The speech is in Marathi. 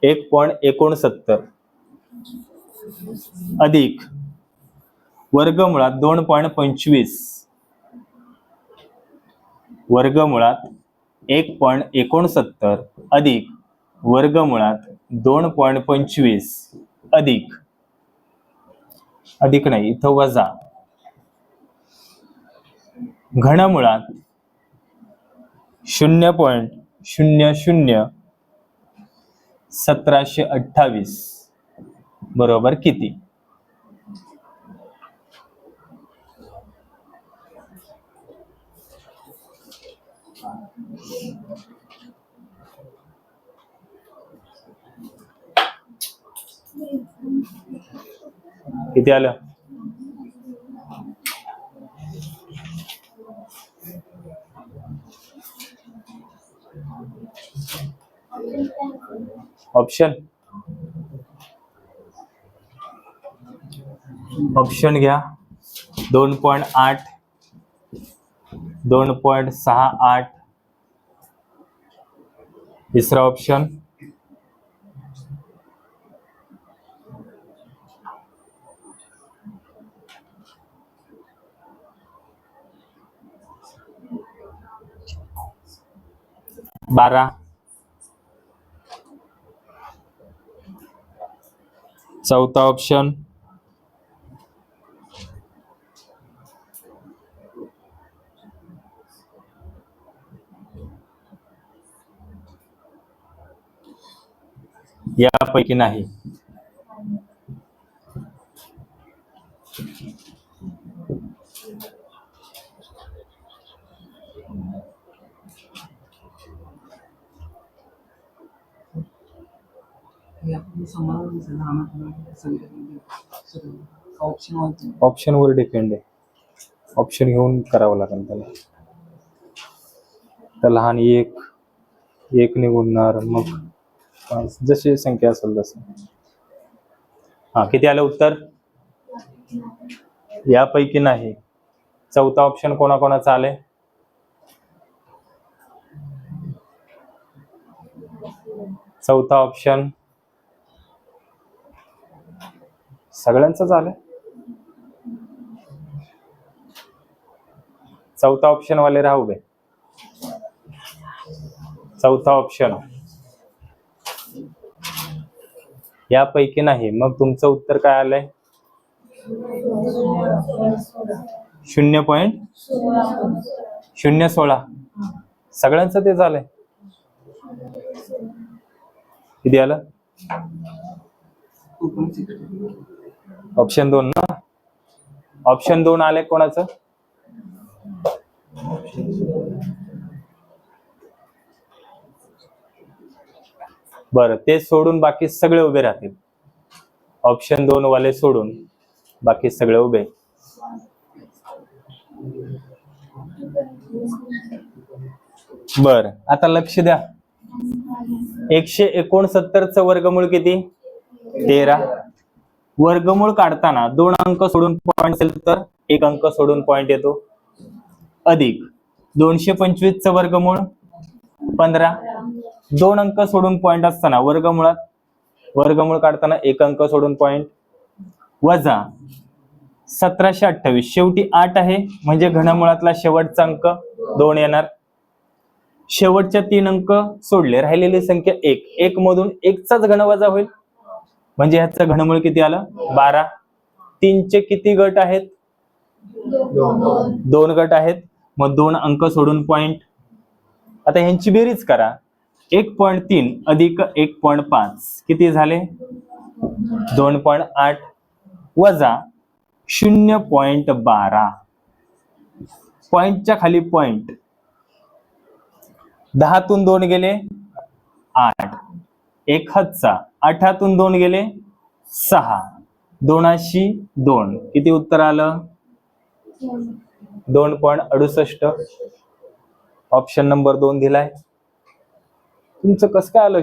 1.69 अधिक वर्गमुळात 2.25 वर्गमुळात 1.69 अधिक वर्गमुळात 2.25 अधिक नाही इथं वजा घनमुळात 0.001728 बरोबर किती? किती आलं? ऑप्शन घ्या 2.8 2.68 तिसरा ऑप्शन 12 चौथा ऑप्शन 'यापैकी नाही'. ऑप्शन वर डिपेंड आहे. ऑप्शन घेऊन करावं लागेल त्याला. तर लहान एक निघणार मग जशी संख्या असेल तसं. हा किती आलं उत्तर? यापैकी नाही. चौथा ऑप्शन कोणाकोणाचा आले? चौथा ऑप्शन सगळ्यांचंच आलं. चौथा ऑप्शन वाले राहू दे. चौथा ऑप्शन यापैकी नाही. मग तुमचं उत्तर काय आलंय? 0.016. सगळ्यांचं ते झालंय. किती आलं? ऑप्शन 2 ना. ऑप्शन 2 आले कोणाचं? बरं ते सोडून बाकी सगळे उभे राहतील. ऑप्शन 2 वाले सोडून बाकी सगळे उभे. बर आता लक्ष द्या. 169 चं वर्गमूळ किती? 13. वर्गमूळ काढताना 2 अंक सोडून पॉइंट असेल तर 1 अंक सोडून पॉइंट येतो. अधिक 225 चं वर्गमूळ 15. 2 अंक सोडून पॉइंट असताना वर्गमूळ काढताना 1 अंक सोडून पॉइंट. वजा 1728. शेवटी 8 आहे म्हणजे घनमुळातला शेवटचा अंक 2 येणार. शेवटच्या 3 अंक सोडले राहिलेली संख्या 1. 1 मधून 1 चाच घन वजा होईल म्हणजे ह्याचं घनमूळ किती आलं? 12. 3 चे किती गट आहेत? 2 गट आहेत. मग 2 अंक सोडून पॉइंट. आता ह्यांची बेरीज करा. 1.3 अधिक 1.5 किती झाले? 2.8 वजा 0.12. पॉइंटच्या खाली पॉइंट. 10तून 2 गेले 8. 1 हातचा 8तून 2 गेले 6. 2 किती उत्तर आलं? 2.68. ऑप्शन नंबर 2 दिलाय. तुमचं कसं काय आलं?